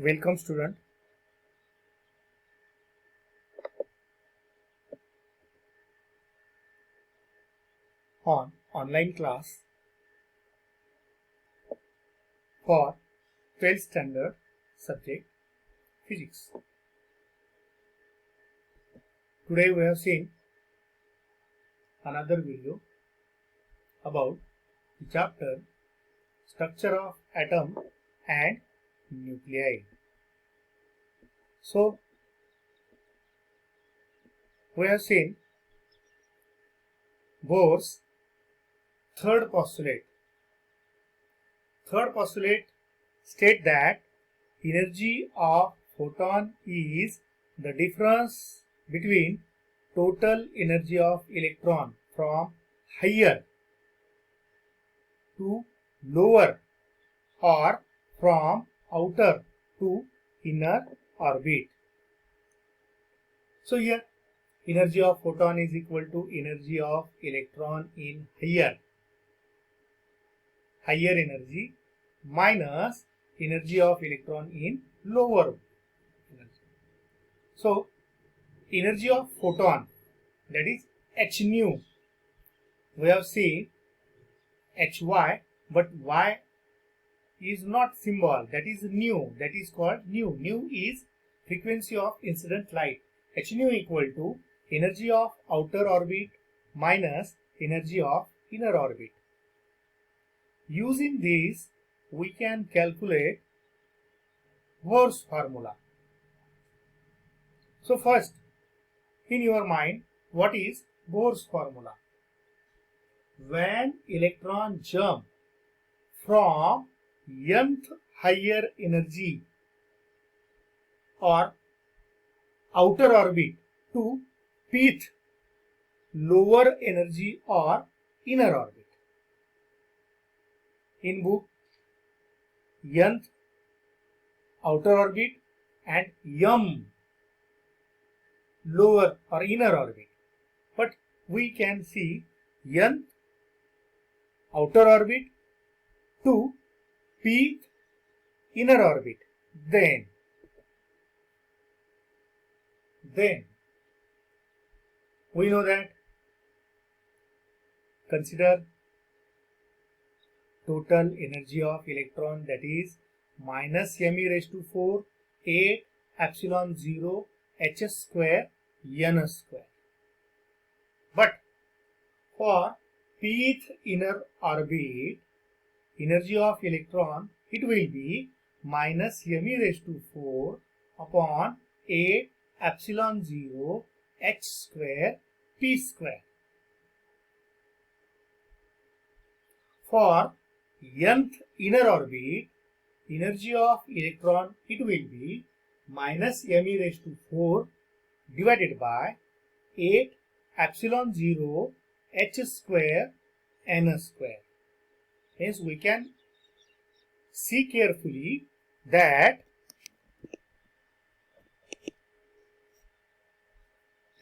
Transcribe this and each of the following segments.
Welcome student. On online class for 12th standard subject physics. Today we have seen another video about the chapter structure of atom and nuclei. So we have seen Bohr's third postulate. Third postulate state that energy of photon is the difference between total energy of electron from higher to lower or from outer to inner orbit. So here energy of photon is equal to energy of electron in higher energy minus energy of electron in lower energy. So energy of photon, that is h nu, we have seen hy, but y is not symbol, that is nu, that is called nu. Nu is frequency of incident light. H nu equal to energy of outer orbit minus energy of inner orbit. Using this, we can calculate Bohr's formula. So first, in your mind, what is Bohr's formula? When electron jump from nth higher energy or outer orbit to pth lower energy or inner orbit. In book, nth outer orbit and m lower or inner orbit, but we can see nth outer orbit to pth inner orbit. Then we know that consider total energy of electron, that is minus m e raised to 4 8 epsilon 0 h square n square. But for pth inner orbit, energy of electron, it will be minus m e raised to 4 upon 8 epsilon 0 h square p square. For nth inner orbit, energy of electron, it will be minus m e raised to 4 divided by 8 epsilon 0 h square n square. Hence we can see carefully that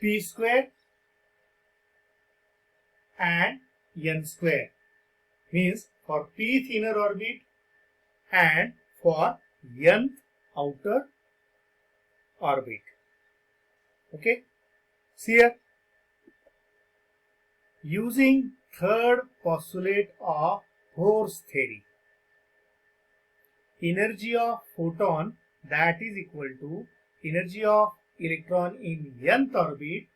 p square and n square means for pth inner orbit and for nth outer orbit. Okay, see here, using third postulate of Bohr's theory, energy of photon, that is equal to energy of electron in nth orbit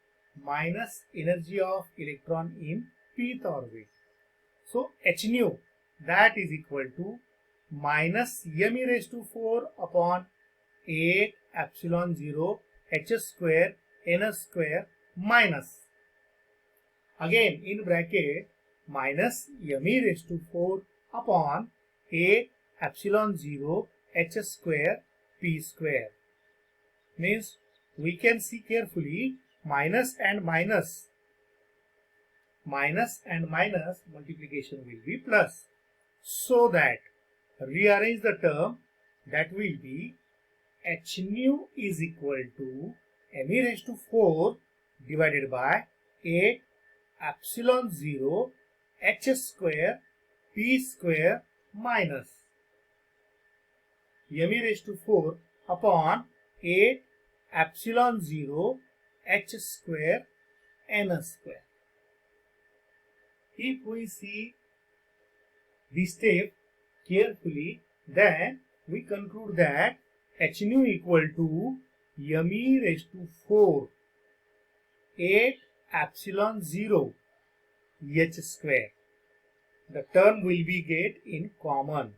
minus energy of electron in pth orbit. So h nu, that is equal to minus m e raised to 4 upon 8 epsilon 0 h square n square minus, again in bracket, minus m e raised to 4 upon 8 epsilon 0 h square p square. Means we can see carefully minus and minus multiplication will be plus, so that rearrange the term, that will be h nu is equal to m e raised to 4 divided by 8 epsilon 0 h square p square minus m e raised to 4 upon 8 epsilon 0 h square n square. If we see this step carefully, then we conclude that h nu equal to m e raised to 4 8 epsilon 0 h square. The term will be get in common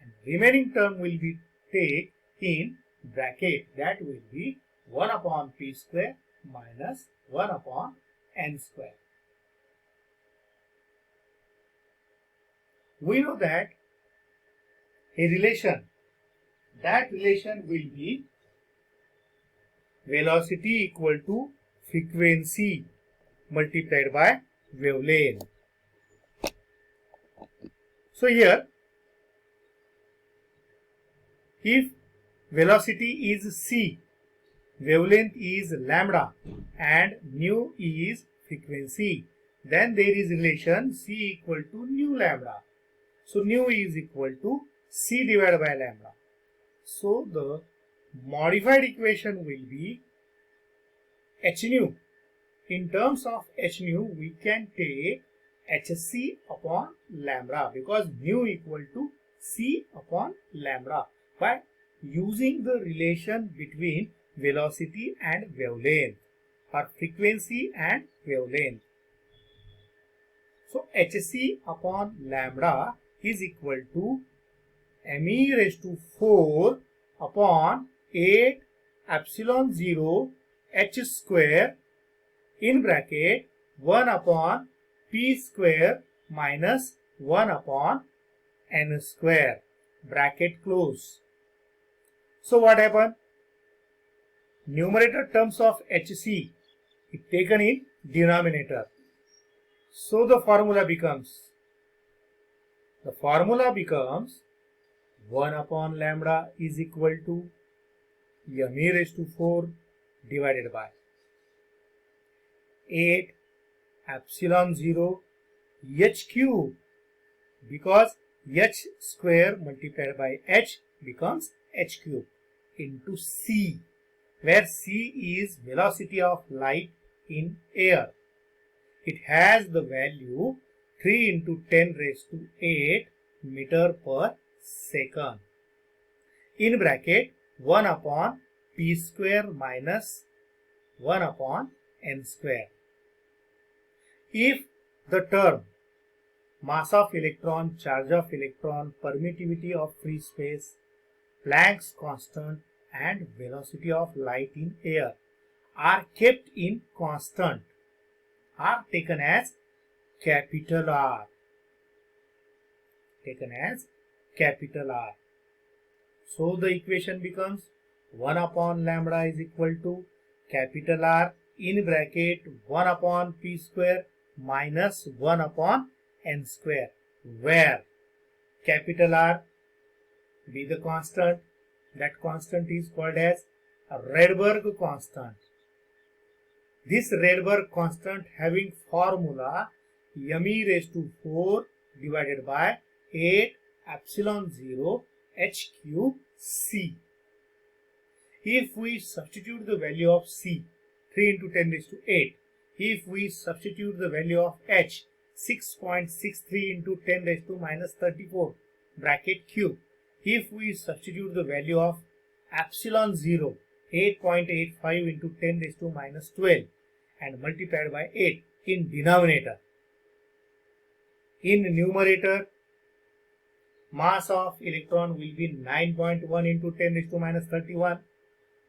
and remaining term will be take in bracket, that will be 1 upon p square minus 1 upon n square. We know that a relation, that relation will be velocity equal to frequency multiplied by wavelength. So here, if velocity is c, wavelength is lambda and nu is frequency, then there is relation c equal to nu lambda. So nu is equal to c divided by lambda. So the modified equation will be h nu. In terms of h nu, we can take hc upon lambda because nu equal to c upon lambda by using the relation between velocity and wavelength or frequency and wavelength. So hc upon lambda is equal to me raised to 4 upon 8 epsilon 0 h square in bracket 1 upon p square minus 1 upon n square, bracket close. So what happened? Numerator terms of hc is taken in denominator. So the formula becomes 1 upon lambda is equal to m e raised to 4 divided by 8 epsilon 0 h cube, because h square multiplied by h becomes h cube, into c, where c is velocity of light in air. It has the value 3 into 10 raised to 8 meter per second. In bracket 1 upon p square minus 1 upon n square. If the term mass of electron, charge of electron, permittivity of free space, Planck's constant and velocity of light in air are kept in constant, are taken as capital R. So the equation becomes 1 upon lambda is equal to capital R in bracket 1 upon p square minus 1 upon n square, where capital R be the constant. That constant is called as Rydberg constant. This Rydberg constant having formula m e raised to 4 divided by 8 epsilon 0 h cube c. If we substitute the value of c, 3 into 10 raised to 8, if we substitute the value of h, 6.63 into 10 raised to minus 34, bracket cube, if we substitute the value of epsilon 0, 8.85 into 10 raised to minus 12 and multiplied by 8 in denominator. In numerator, mass of electron will be 9.1 into 10 raised to minus 31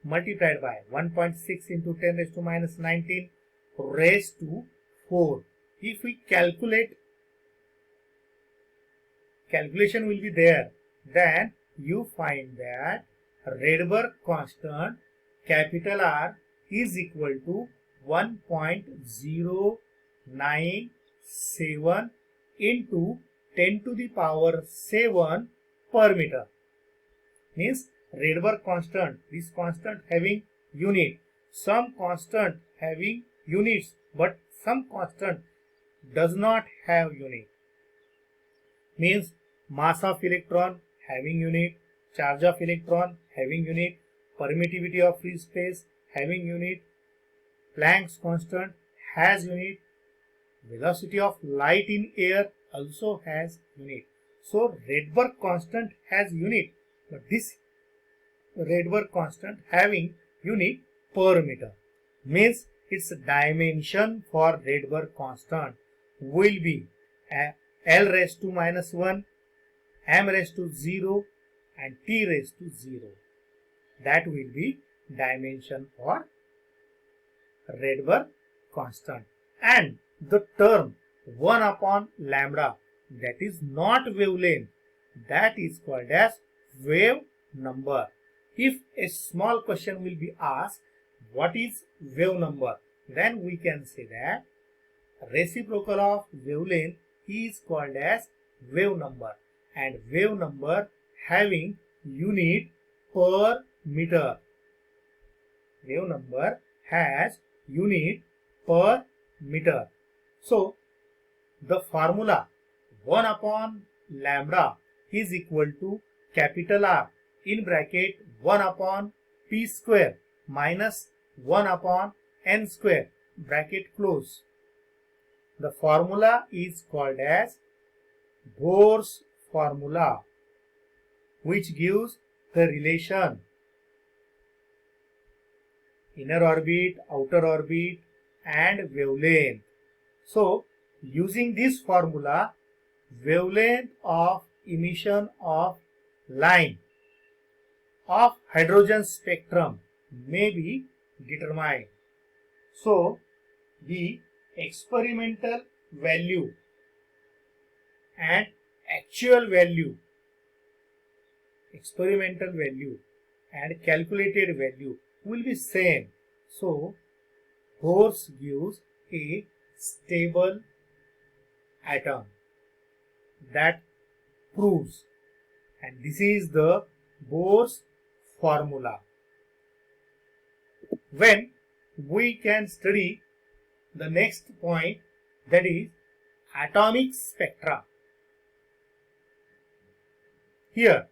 multiplied by 1.6 into 10 raised to minus 19 raised to 4. If we calculate, calculation will be there, then you find that Rydberg constant capital R is equal to 1.097 into 10 to the power 7 per meter. Means Rydberg constant, this constant having unit, some constant having units, but some constant does not have unit. Means mass of electron having unit, charge of electron having unit, permittivity of free space having unit, Planck's constant has unit, velocity of light in air also has unit. So Rydberg constant has unit, but this Rydberg constant having unit per meter means its dimension for Rydberg constant will be L raised to minus 1, m raised to 0 and t raised to 0. That will be dimension for Rydberg constant. And the term 1 upon lambda, that is not wavelength, that is called as wave number. If a small question will be asked, what is wave number? Then we can say that reciprocal of wavelength is called as wave number, and wave number having unit per meter. Wave number has unit per meter. So the formula 1 upon lambda is equal to capital R in bracket 1 upon p square minus 1 upon n square bracket close. The formula is called as Bohr's formula, which gives the relation inner orbit, outer orbit and wavelength. So using this formula, wavelength of emission of line of hydrogen spectrum may be determined. So the experimental value and actual value, experimental value and calculated value will be same. So Bohr's gives a stable atom. That proves, and this is the Bohr's formula. When we can study the next point, that is atomic spectra. Here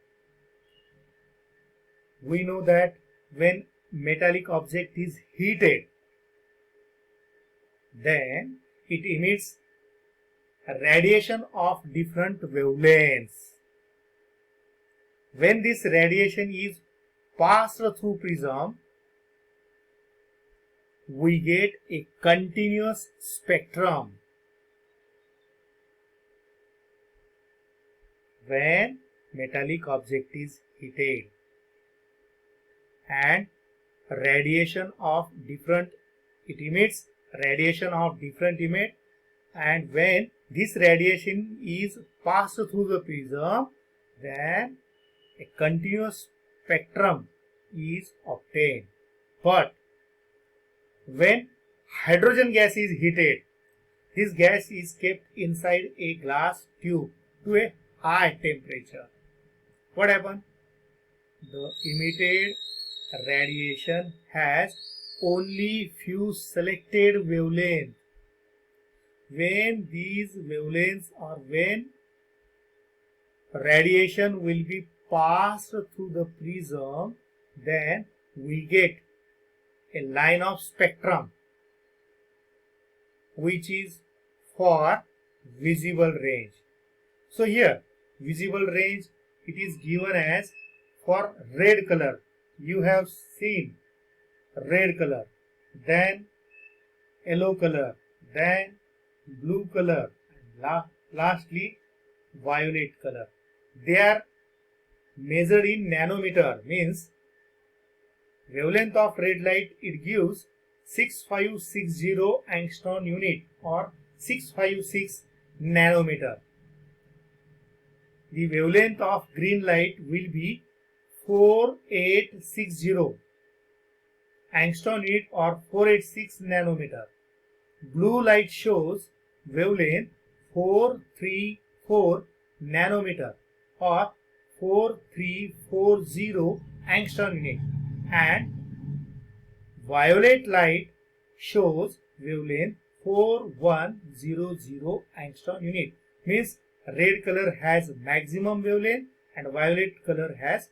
we know that when metallic object is heated, then it emits a radiation of different wavelengths. When this radiation is passed through prism, we get a continuous spectrum. When metallic object is heated and radiation of different, it emits radiation of different emit, and when this radiation is passed through the prism, then a continuous spectrum is obtained. But when hydrogen gas is heated, this gas is kept inside a glass tube to a high temperature. What happens? The emitted radiation has only few selected wavelengths. When these wavelengths, or when radiation will be passed through the prism, then we get a line of spectrum which is for visible range. So here visible range, it is given as for red color. You have seen red color, then yellow color, then blue color, and lastly violet color. They are measured in nanometer, means wavelength of red light, it gives 6560 angstrom unit or 656 nanometer. The wavelength of green light will be 4860 angstrom unit or 486 nanometer. Blue light shows wavelength 434 nanometer or 4340 angstrom unit, and violet light shows wavelength 4100 angstrom unit. Means red color has maximum wavelength and violet color has